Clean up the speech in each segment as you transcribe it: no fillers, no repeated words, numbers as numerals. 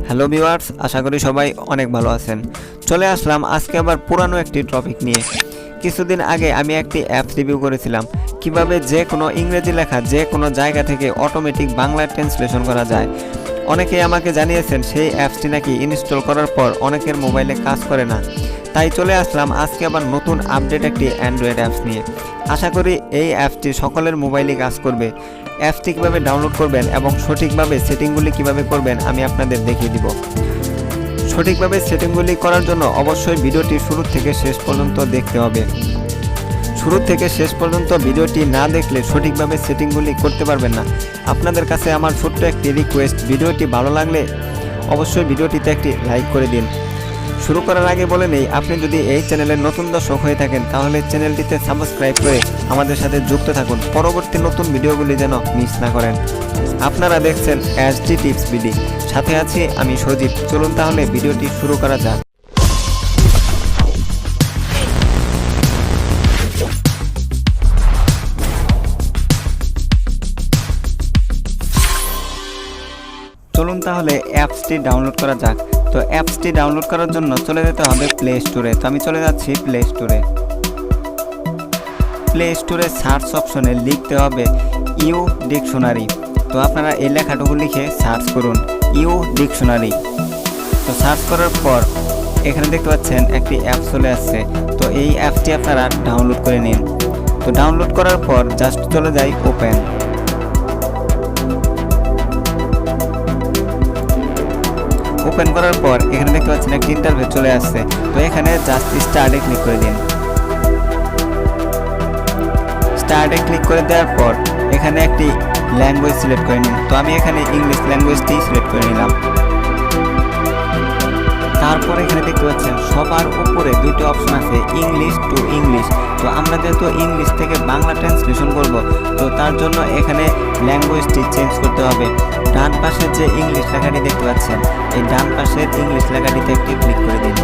Hello viewers, আশা করি সবাই অনেক ভালো আছেন। চলে আসলাম আজকে আবার পুরানো একটি টপিক নিয়ে। কিছুদিন আগে আমি একটি অ্যাপ রিভিউ করেছিলাম কিভাবে যে কোনো ইংরেজি লেখা যে কোনো জায়গা থেকে অটোমেটিক বাংলা ট্রান্সলেশন করা যায়। অনেকেই আমাকে জানিয়েছেন সেই অ্যাপসটি নাকি ইনস্টল করার পর অনেকের মোবাইলে কাজ করে না। তাই চলে আসলাম আজকে আবার নতুন আপডেট একটি অ্যান্ড্রয়েড অ্যাপস নিয়ে। আশা করি এই অ্যাপসটি সকলের মোবাইলে কাজ করবে। অ্যাপসটি কীভাবে ডাউনলোড করবেন এবং সঠিকভাবে সেটিংগুলি কিভাবে করবেন আমি আপনাদের দেখিয়ে দিব। সঠিকভাবে সেটিংগুলি করার জন্য অবশ্যই ভিডিওটি শুরু থেকে শেষ পর্যন্ত দেখতে হবে। শুরু থেকে শেষ পর্যন্ত ভিডিওটি না দেখলে সঠিকভাবে সেটিংগুলি করতে পারবেন না। আপনাদের কাছে আমার ছোট্ট একটি রিকোয়েস্ট, ভিডিওটি ভালো লাগলে অবশ্যই ভিডিওটিতে একটি লাইক করে দিন। শুরু করার আগে বলে নেই, আপনি যদি এই চ্যানেলের নতুন দর্শক হয়ে থাকেন তাহলে চ্যানেলটিতে সাবস্ক্রাইব করে আমাদের সাথে যুক্ত থাকুন, পরবর্তী নতুন ভিডিওগুলি যেন মিস না করেন। আপনারা দেখছেন HD টিপস বিডি, সাথে আছি আমি সজীব। চলুন তাহলে ভিডিওটি শুরু করা যাক। চলুন তাহলে অ্যাপসটি ডাউনলোড করা যাক। তো অ্যাপসটি ডাউনলোড করার জন্য চলে যেতে হবে প্লে স্টোরে। তো আমি চলে যাচ্ছি প্লে স্টোরে। প্লে স্টোরে সার্চ অপশনে লিখতে হবে ইউ ডিকশনারি। তো আপনারা এই লেখাটুকু লিখে সার্চ করুন, ইউ ডিকশনারি। তো সার্চ করার পর এখানে দেখতে পাচ্ছেন একটি অ্যাপ চলে আসছে। তো এই অ্যাপটি আপনারা ডাউনলোড করে নিন। তো ডাউনলোড করার পর জাস্ট চলে যাই ওপেন। ওপেন করার পর এখানে দেখতে পাচ্ছেন একটি ইন্টারফেস চলে আসছে। তো এখানে জাস্ট স্টার্টে ক্লিক করে দিন। স্টার্টে ক্লিক করে দেওয়ার পর এখানে একটি ল্যাঙ্গুয়েজ সিলেক্ট করে নিন। তো আমি এখানে ইংলিশ ল্যাঙ্গুয়েজটি সিলেক্ট করে নিলাম। তারপর এখানে দেখতে পাচ্ছেন সবার উপরে দুটো অপশন আছে, ইংলিশ টু ইংলিশ। তো আমরা যেহেতু ইংলিশ থেকে বাংলা ট্রান্সলেশন করব, তো তার জন্য এখানে ল্যাঙ্গুয়েজটি চেঞ্জ করতে হবে। ডান পাশের যে ইংলিশ লেখাটি দেখতে পাচ্ছেন, এই ডান পাশের ইংলিশ লেখাটিতে একটি ক্লিক করে দিন।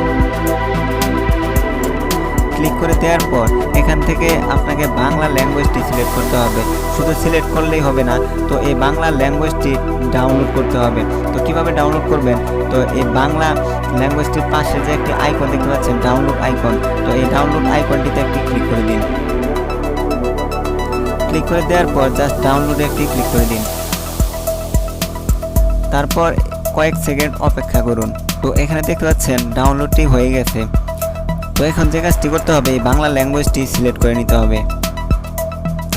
ক্লিক করে দেওয়ার পর এখান থেকে আপনাকে বাংলা ল্যাঙ্গুয়েজটি সিলেক্ট করতে হবে। শুধু সিলেক্ট করলেই হবে না, তো এই বাংলা ল্যাঙ্গুয়েজটি ডাউনলোড করতে হবে। তো কিভাবে ডাউনলোড করবেন? তো এই বাংলা ল্যাঙ্গুয়েজটির পাশে যে একটি আইকন দেখতে পাচ্ছেন, ডাউনলোড আইকন, তো এই ডাউনলোড আইকনটিতে একটি ক্লিক করে দিন। ক্লিক করে দেওয়ার পর জাস্ট ডাউনলোডে একটি ক্লিক করে দিন। তারপর কয়েক সেকেন্ড অপেক্ষা করুন। তো এখানে দেখতে পাচ্ছেন ডাউনলোডটি হয়ে গেছে। তো এখন যে কাজটি করতে হবে, এই বাংলা ল্যাঙ্গুয়েজটি সিলেক্ট করে নিতে হবে।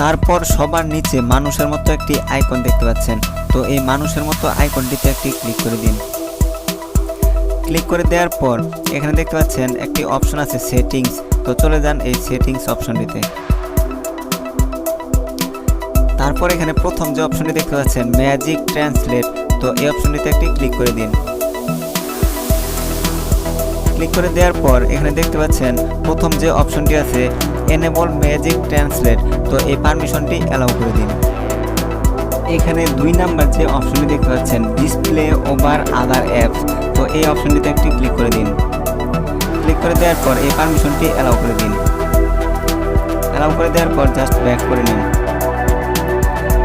তারপর সবার নিচে মানুষের মতো একটি আইকন দেখতে পাচ্ছেন। তো এই মানুষের মতো আইকনটিতে একটি ক্লিক করে দিন। ক্লিক করে দেওয়ার পর এখানে দেখতে পাচ্ছেন একটি অপশন আছে সেটিংস। তো চলে যান এই সেটিংস অপশনটিতে। তারপর এখানে প্রথম যে অপশনটি দেখতে পাচ্ছেন ম্যাজিক ট্রান্সলেট, তো এই অপশনটিতে একটি ক্লিক করে দিন। ক্লিক করে দেওয়ার পর এখানে দেখতে পাচ্ছেন প্রথম যে অপশনটি আছে এনেবল ম্যাজিক ট্রান্সলেট, তো এই পারমিশনটি অ্যালাউ করে দিন। এখানে 2 নাম্বার যে অপশনটি দেখতে পাচ্ছেন ডিসপ্লে ওভার আদার অ্যাপস, তো এই অপশনটিতে একটি ক্লিক করে দিন। ক্লিক করে দেওয়ার পর এই পারমিশনটি অ্যালাউ করে দিন। অ্যালাউ করে দেওয়ার পর জাস্ট ব্যাক করে নিন।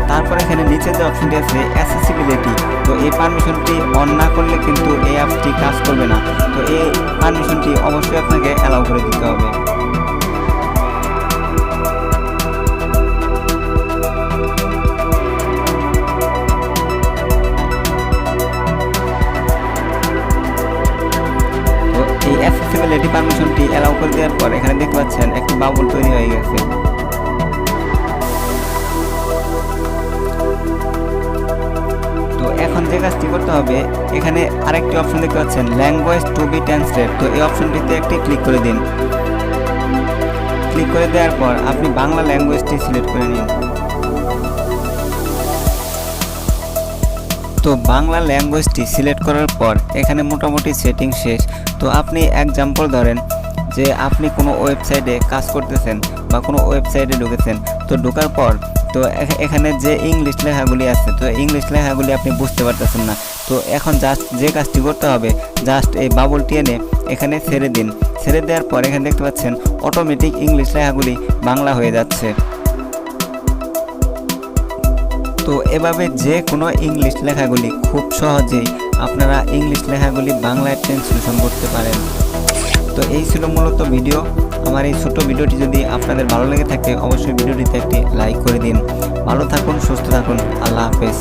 তারপর এখানে নিচে যে অপশনটি আছে অ্যাসেসিবিলিটি, তো এই পারমিশনটি অন না করলে কিন্তু এই অ্যাপসটি কাজ করবে না। তো এই পারমিশনটি অবশ্যই আপনাকে অ্যালাউ করে দিতে হবে। তো এই অ্যাসেসিবিলিটি পারমিশনটি অ্যালাউ করে দেওয়ার পর এখানে দেখতে পাচ্ছেন একটি বাবল তৈরি হয়ে গেছে। তো এখন যে কাজটি করতে হবে, এখানে আরেকটি অপশন দেখতে পাচ্ছেন ল্যাঙ্গুয়েজ টু বি ট্রান্সলেট, তো এই অপশনটিতে একটি ক্লিক করে দিন। ক্লিক করে দেওয়ার পর আপনি বাংলা ল্যাঙ্গুয়েজটি সিলেক্ট করে নিন। তো বাংলা ল্যাঙ্গুয়েজটি সিলেক্ট করার পর এখানে মোটামুটি সেটিং শেষ। তো আপনি এক্সাম্পল ধরেন যে আপনি কোনো ওয়েবসাইটে কাজ করতেছেন বা কোনো ওয়েবসাইটে ঢুকেছেন। তো ঢোকার পর তো এখানে যে ইংলিশ লেখাগুলি আছে, তো ইংলিশ লেখাগুলি আপনি বুঝতে পারতেছেন না। তো এখন জাস্ট যে কাজটি করতে হবে, জাস্ট এই বাবলটি এনে এখানে ছেড়ে দিন। ছেড়ে দেওয়ার পর এখানে দেখতে পাচ্ছেন অটোমেটিক ইংলিশ লেখাগুলি বাংলা হয়ে যাচ্ছে। তো তো এভাবে যে কোনো ইংলিশ লেখাগুলি খুব সহজেই আপনারা ইংলিশ লেখাগুলি বাংলায় ট্রান্সলেশন করতে পারেন। তো এই ছিল মূলত ভিডিও। আমার এই ছোট ভিডিওটি যদি আপনাদের ভালো লেগে থাকে অবশ্যই ভিডিওটিতে একটি লাইক করে দিন। ভালো থাকুন, সুস্থ থাকুন, আল্লাহ হাফেজ।